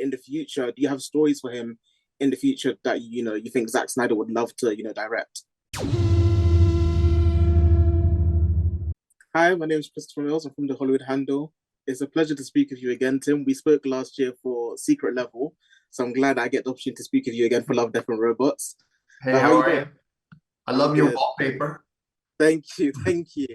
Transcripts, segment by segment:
in the future? Do you have stories for him in the future that you think Zack Snyder would love to direct? Hi, my name is Christopher Mills. I'm from the Hollywood Handle. It's a pleasure to speak with you again, Tim. We spoke last year for Secret Level, so I'm glad I get the opportunity to speak with you again for Love, Death, and Robots. Hey, How how are you are doing? you? I I'm love your good. wallpaper. Thank you. Thank you.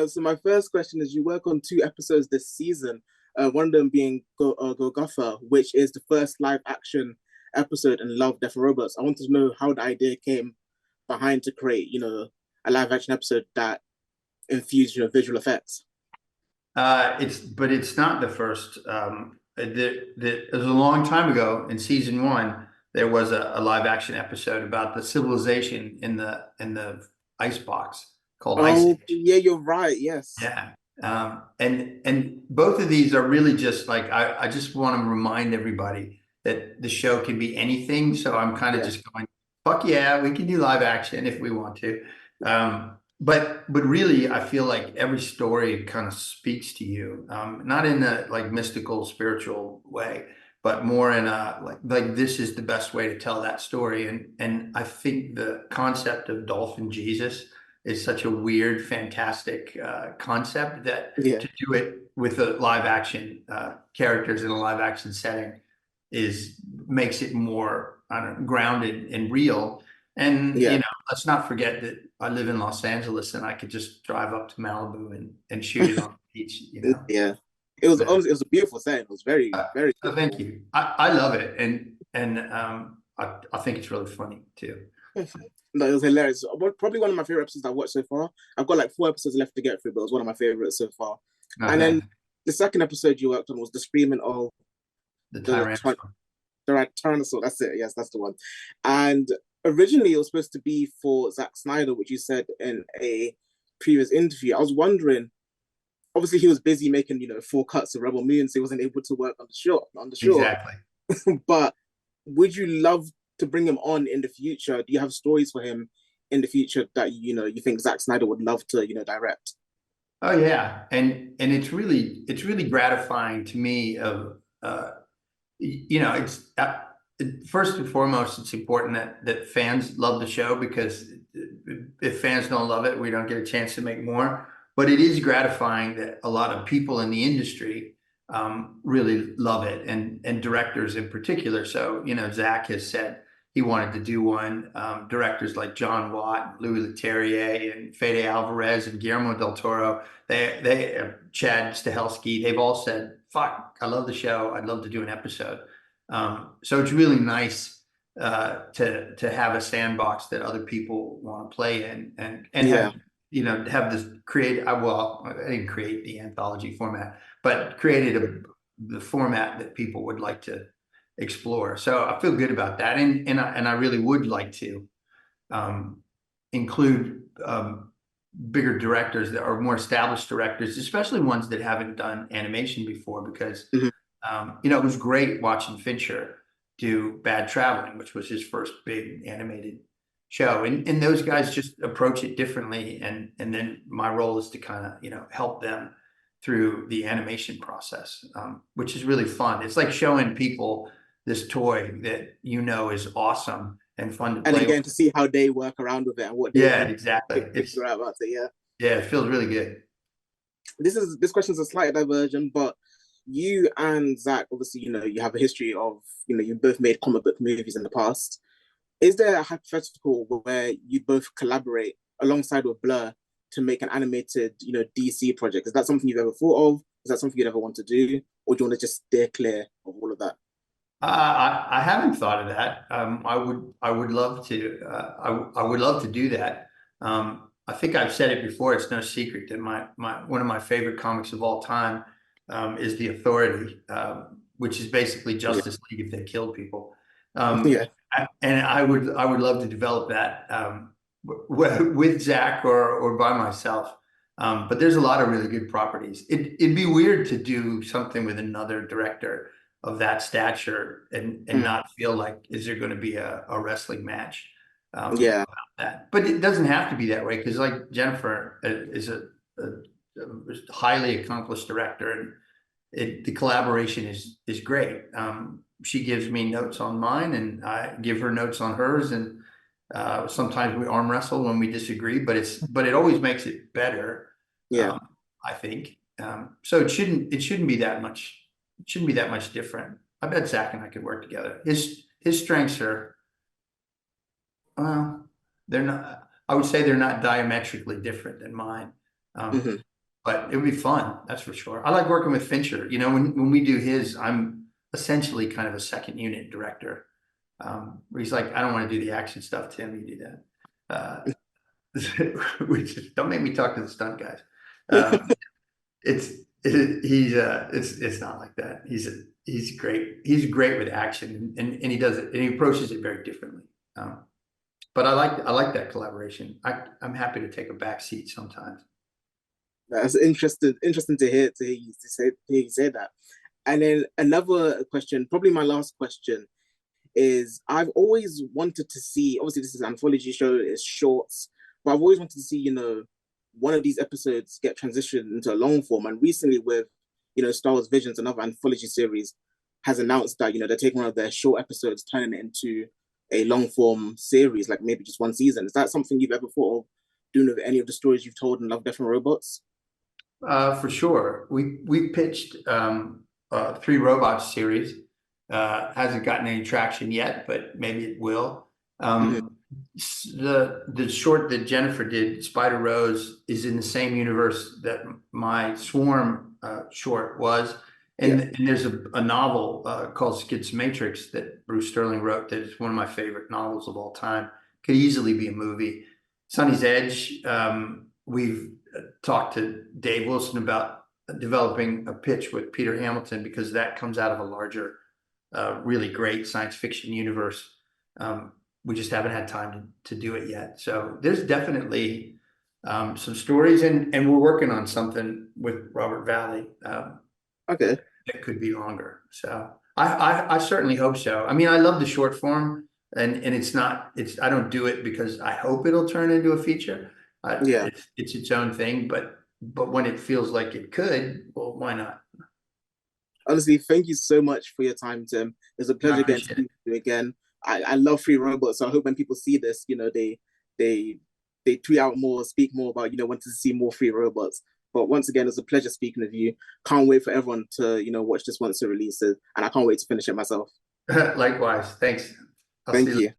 So my first question is, you work on two episodes this season, one of them being Golgotha, which is the first live action episode in Love, Death, and Robots. I wanted to know how the idea came behind to create, a live action episode that infused, visual effects. But it's not the first. It was a long time ago in season one. There was a live action episode about the civilization in the ice box called Ice Oh, Age. yeah, you're right. Yes. Yeah. And both of these are really just like I just want to remind everybody that the show can be anything. So I'm kind of Yeah. just going, fuck yeah, we can do live action if we want to. But really, I feel like every story kind of speaks to you, not in a like mystical, spiritual way, but more in a like this is the best way to tell that story. And I think the concept of Dolphin Jesus is such a weird, fantastic concept that Yeah. to do it with a live action characters in a live action setting is makes it more, I don't know, grounded and real. And Yeah. let's not forget that I live in Los Angeles and I could just drive up to Malibu and shoot it on the beach, Yeah. It was Yeah. obviously it was a beautiful setting. It was very, very So thank beautiful. you. I love it, and I think it's really funny too. No, it was hilarious. Probably one of my favorite episodes I've watched so far. I've got like four episodes left to get through, but it was one of my favorites so far. Oh, And then thank you. the second episode you worked on was the screaming of The the Tyrannosaur. the Tyrannosaur. That's it. Yes, that's the one. And originally it was supposed to be for Zack Snyder, which you said in a previous interview. I was wondering. Obviously, he was busy making four cuts of Rebel Moon, so he wasn't able to work on the short. Exactly. But would you love to bring him on in the future? Do you have stories for him in the future that you think Zack Snyder would love to direct? Oh yeah, and it's really gratifying to me. It's first and foremost, it's important that fans love the show because if fans don't love it, we don't get a chance to make more. But it is gratifying that a lot of people in the industry really love it, and directors in particular. So Zach has said he wanted to do one. Directors like John Watt, Louis Leterrier, and Fede Alvarez, and Guillermo del Toro, they Chad Stahelski, they've all said, "Fuck, I love the show. I'd love to do an episode." So it's really nice to have a sandbox that other people want to play in, and Yeah, have this create. Well, I didn't create the anthology format, but created the format that people would like to explore. So I feel good about that, and I really would like to um, include bigger directors that are more established directors, especially ones that haven't done animation before, because mhm. it was great watching Fincher do Bad Traveling, which was his first big animated show, and those guys just approach it differently, and then my role is to kind of help them through the animation process, which is really fun. It's like showing people this toy that is awesome and fun to And then play with. getting to see how they work around with it and what they Yeah, can exactly. figure out about it. Yeah, Yeah, it feels really good. this question is a slight diversion, but you and Zach, obviously, you have a history of you both made comic book movies in the past. Is there a hypothetical where you both collaborate alongside with Blur to make an animated, DC project? Is that something you've ever thought of? Is that something you'd ever want to do, or do you want to just steer clear of all of that? I haven't thought of that. I would love to. I would love to do that. I think I've said it before. It's no secret that my one of my favorite comics of all time is The Authority, which is basically Yeah, Justice League if they killed people. yeah, And I would love to develop that with Zach or by myself. But there's a lot of really good properties. It'd be weird to do something with another director of that stature and mm, not feel like, is there going to be a wrestling match yeah. about that? But it doesn't have to be that way because like Jennifer is a highly accomplished director, and the collaboration is great. she gives me notes on mine, and I give her notes on hers, and sometimes we arm wrestle when we disagree, but it always makes it better. Yeah. I think. So it shouldn't be that much. It shouldn't be that much different. I bet Zach and I could work together. His strengths are, well, they're not. I would say they're not diametrically different than mine. Um, Hmm. but it would be fun, that's for sure. I like working with Fincher. You know, when we do his, I'm essentially kind of a second unit director. Where he's like, I don't want to do the action stuff, Tim, you do that. Which is, don't make me talk to the stunt guys. Um, it's it's not like that. He's great. He's great with action, and he does it, and he approaches it very differently. But I like that collaboration. I'm happy to take a back seat sometimes. That's interesting to hear you say that. And then another question, probably my last question, is I've always wanted to see, obviously this is an anthology show, it's shorts, but I've always wanted to see, one of these episodes get transitioned into a long form. And recently with, Star Wars Visions, another anthology series, has announced that, they're taking one of their short episodes, turning it into a long form series, like maybe just one season. Is that something you've ever thought of doing with any of the stories you've told in Love, Death and Robots? For sure. We pitched Three Robots series. Hasn't gotten any traction yet, but maybe it will. Mm-hmm. The short that Jennifer did, Spider Rose, is in the same universe that my Swarm short was. Yeah. And there's a novel called Skid's Matrix that Bruce Sterling wrote that is one of my favorite novels of all time. Could easily be a movie. Sonny's Edge, we've talked to Dave Wilson about developing a pitch with Peter Hamilton, because that comes out of a larger, really great science fiction universe. We just haven't had time to do it yet. So there's definitely some stories, and we're working on something with Robert Valley Okay. that could be longer. So I certainly hope so. I mean, I love the short form, and I don't do it because I hope it'll turn into a feature. Yeah. It's its own thing, but when it feels like it could, well, why not? Honestly, thank you so much for your time, Tim. It was a No, I pleasure getting to appreciate it. speak to you again. I love Free Robots, so I hope when people see this, they they tweet out more, speak more about, wanting to see more Free Robots. But once again, it's a pleasure speaking with you. Can't wait for everyone to, watch this once it releases, and I can't wait to finish it myself. Likewise. Thanks. I'll see Thank you you.